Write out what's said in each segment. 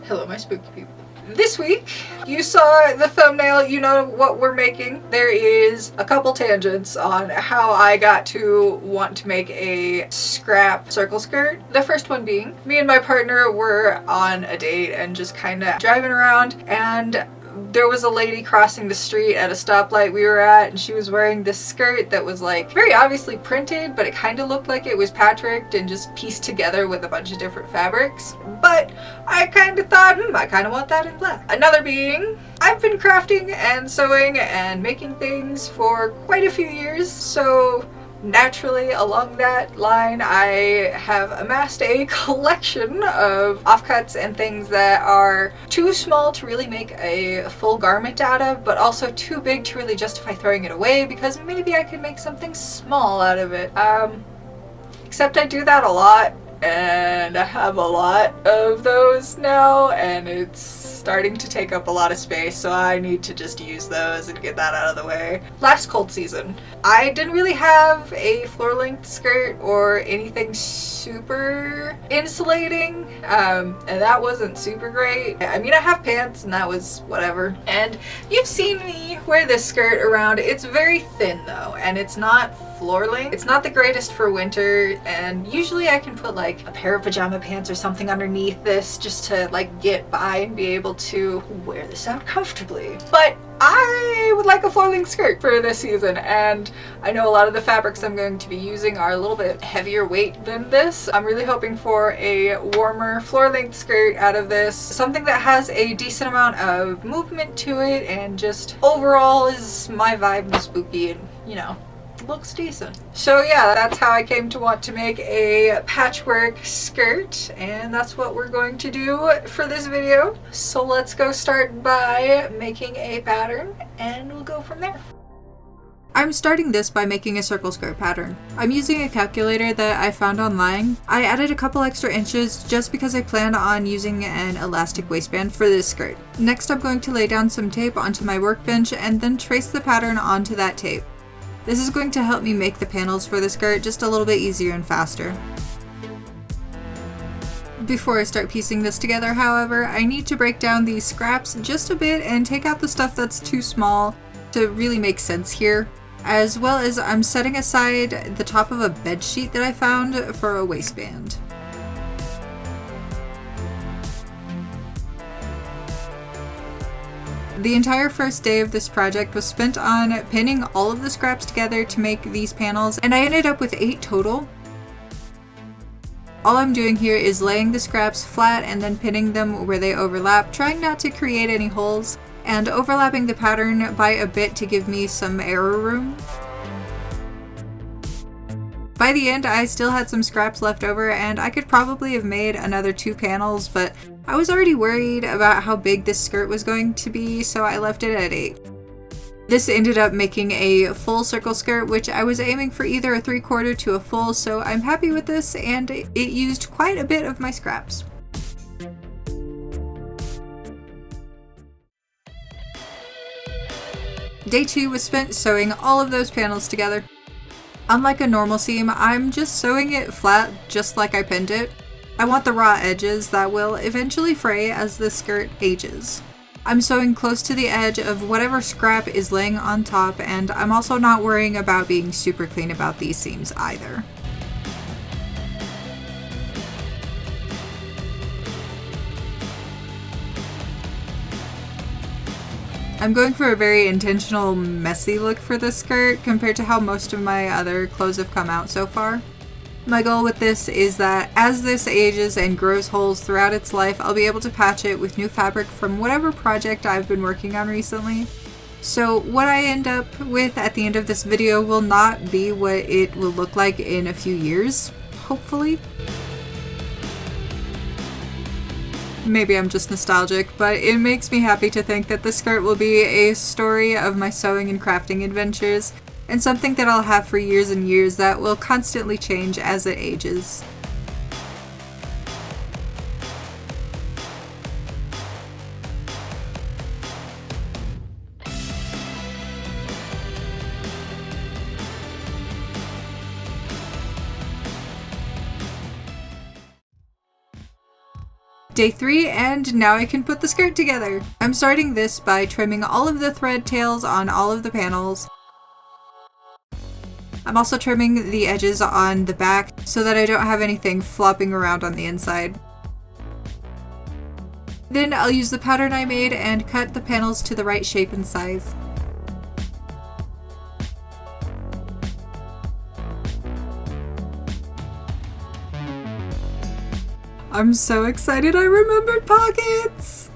Hello, my spooky people. This week, you saw the thumbnail, you know what we're making. There is a couple tangents on how I got to want to make a scrap circle skirt. The first one being, me and my partner were on a date and just kind of driving around, and there was a lady crossing the street at a stoplight we were at, and she was wearing this skirt that was like very obviously printed, but it kind of looked like it was patchworked and just pieced together with a bunch of different fabrics. But I kind of thought, I kind of want that in black. Another being, I've been crafting and sewing and making things for quite a few years, so naturally, along that line, I have amassed a collection of offcuts and things that are too small to really make a full garment out of, but also too big to really justify throwing it away, because maybe I could make something small out of it. Except I do that a lot, and I have a lot of those now, and it's starting to take up a lot of space, so I need to just use those and get that out of the way. Last cold season, I didn't really have a floor-length skirt or anything super insulating, and that wasn't super great. I mean, I have pants, and that was whatever. And you've seen me wear this skirt around. It's very thin, though, and it's not floor length. It's not the greatest for winter, and usually I can put like a pair of pajama pants or something underneath this just to like get by and be able to wear this out comfortably. But I would like a floor length skirt for this season, and I know a lot of the fabrics I'm going to be using are a little bit heavier weight than this. I'm really hoping for a warmer floor length skirt out of this, something that has a decent amount of movement to it and just overall is my vibe and spooky and, you know, looks decent. So yeah, that's how I came to want to make a patchwork skirt, and that's what we're going to do for this video. So let's go start by making a pattern, and we'll go from there. I'm starting this by making a circle skirt pattern. I'm using a calculator that I found online. I added a couple extra inches just because I plan on using an elastic waistband for this skirt. Next, I'm going to lay down some tape onto my workbench and then trace the pattern onto that tape. This is going to help me make the panels for the skirt just a little bit easier and faster. Before I start piecing this together, however, I need to break down these scraps just a bit and take out the stuff that's too small to really make sense here, as well as I'm setting aside the top of a bed sheet that I found for a waistband. The entire first day of this project was spent on pinning all of the scraps together to make these panels, and I ended up with 8 total. All I'm doing here is laying the scraps flat and then pinning them where they overlap, trying not to create any holes, and overlapping the pattern by a bit to give me some error room. By the end, I still had some scraps left over, and I could probably have made another 2 panels, but I was already worried about how big this skirt was going to be, so I left it at 8. This ended up making a full circle skirt, which I was aiming for either a 3/4 to a full, so I'm happy with this, and it used quite a bit of my scraps. Day 2 was spent sewing all of those panels together. Unlike a normal seam, I'm just sewing it flat just like I pinned it. I want the raw edges that will eventually fray as the skirt ages. I'm sewing close to the edge of whatever scrap is laying on top, and I'm also not worrying about being super clean about these seams either. I'm going for a very intentional, messy look for this skirt compared to how most of my other clothes have come out so far. My goal with this is that as this ages and grows holes throughout its life, I'll be able to patch it with new fabric from whatever project I've been working on recently. So what I end up with at the end of this video will not be what it will look like in a few years, hopefully. Maybe I'm just nostalgic, but it makes me happy to think that the skirt will be a story of my sewing and crafting adventures, and something that I'll have for years and years that will constantly change as it ages. Day 3, and now I can put the skirt together. I'm starting this by trimming all of the thread tails on all of the panels. I'm also trimming the edges on the back so that I don't have anything flopping around on the inside. Then I'll use the pattern I made and cut the panels to the right shape and size. I'm so excited I remembered pockets!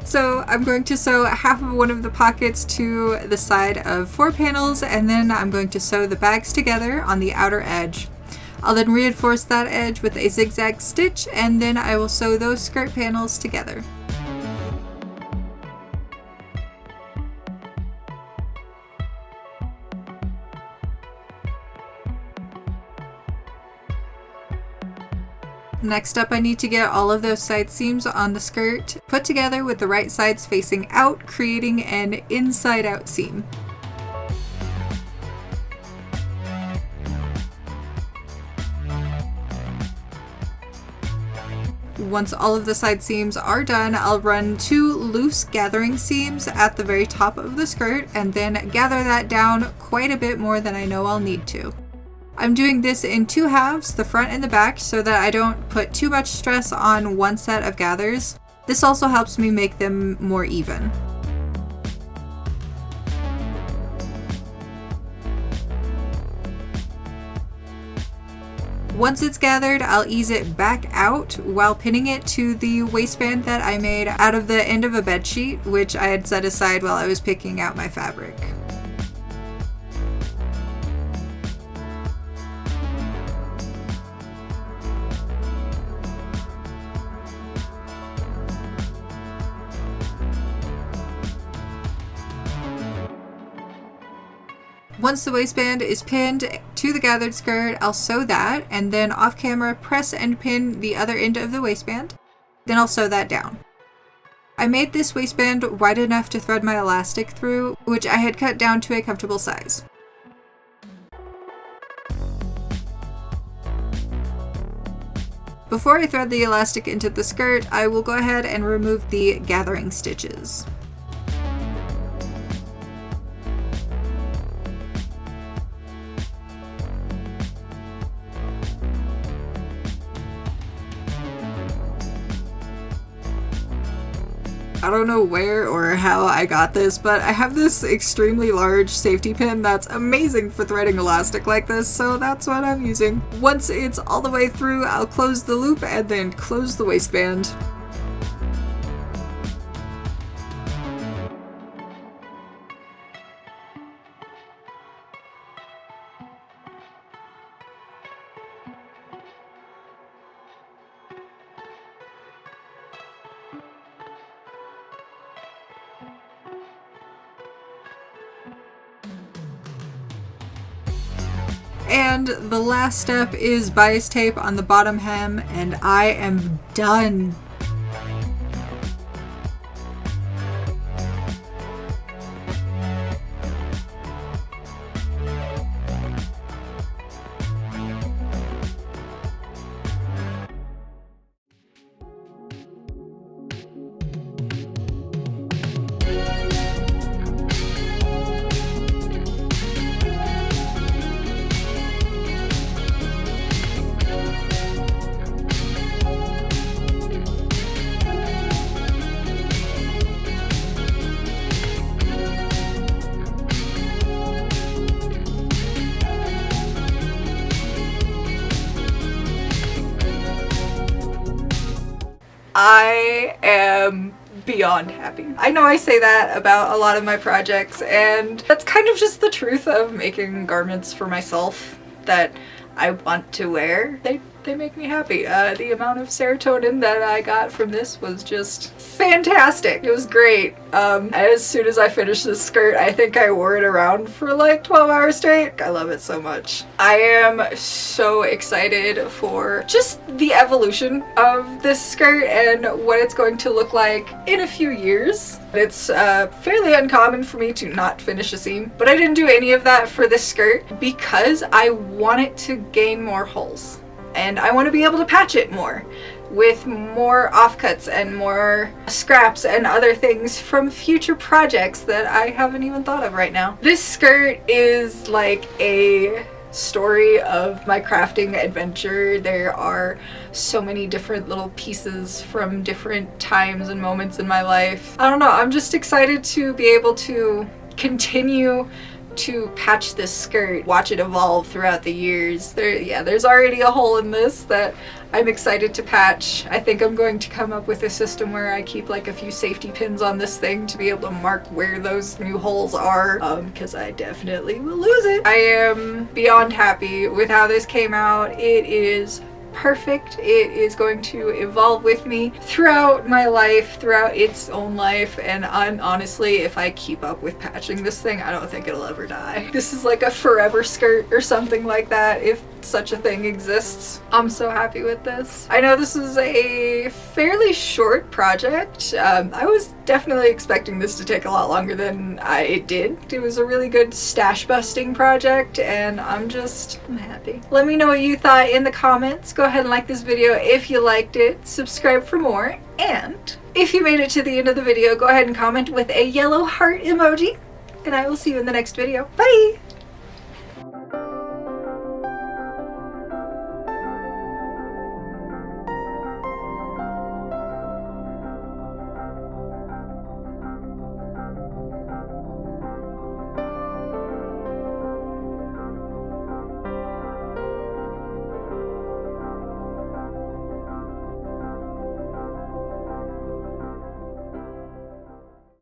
So I'm going to sew half of one of the pockets to the side of 4 panels, and then I'm going to sew the bags together on the outer edge. I'll then reinforce that edge with a zigzag stitch, and then I will sew those skirt panels together. Next up, I need to get all of those side seams on the skirt put together with the right sides facing out, creating an inside-out seam. Once all of the side seams are done, I'll run 2 loose gathering seams at the very top of the skirt and then gather that down quite a bit more than I know I'll need to. I'm doing this in 2 halves, the front and the back, so that I don't put too much stress on one set of gathers. This also helps me make them more even. Once it's gathered, I'll ease it back out while pinning it to the waistband that I made out of the end of a bed sheet, which I had set aside while I was picking out my fabric. Once the waistband is pinned to the gathered skirt, I'll sew that, and then off camera press and pin the other end of the waistband. Then I'll sew that down. I made this waistband wide enough to thread my elastic through, which I had cut down to a comfortable size. Before I thread the elastic into the skirt, I will go ahead and remove the gathering stitches. I don't know where or how I got this, but I have this extremely large safety pin that's amazing for threading elastic like this, so that's what I'm using. Once it's all the way through, I'll close the loop and then close the waistband. And the last step is bias tape on the bottom hem, and I am done. I am beyond happy. I know I say that about a lot of my projects, and that's kind of just the truth of making garments for myself that I want to wear. They make me happy. The amount of serotonin that I got from this was just fantastic. It was great. As soon as I finished this skirt, I think I wore it around for like 12 hours straight. I love it so much. I am so excited for just the evolution of this skirt and what it's going to look like in a few years. It's fairly uncommon for me to not finish a seam, but I didn't do any of that for this skirt because I want it to gain more holes. And I want to be able to patch it more. with more offcuts and more scraps and other things from future projects that I haven't even thought of right now. This skirt is like a story of my crafting adventure. There are so many different little pieces from different times and moments in my life. I don't know, I'm just excited to be able to continue to patch this skirt, watch it evolve throughout the years. There's already a hole in this that I'm excited to patch. I think I'm going to come up with a system where I keep like a few safety pins on this thing to be able to mark where those new holes are, because I definitely will lose it. I am beyond happy with how this came out. It is perfect. It is going to evolve with me throughout my life, throughout its own life, and honestly, if I keep up with patching this thing, I don't think it'll ever die. This is like a forever skirt or something like that, if such a thing exists. I'm so happy with this. I know this is a fairly short project. I was definitely expecting this to take a lot longer than it did. It was a really good stash busting project, and I'm happy. Let me know what you thought in the comments. Go ahead and like this video if you liked it, subscribe for more, and if you made it to the end of the video, go ahead and comment with a yellow heart emoji, and I will see you in the next video. Bye!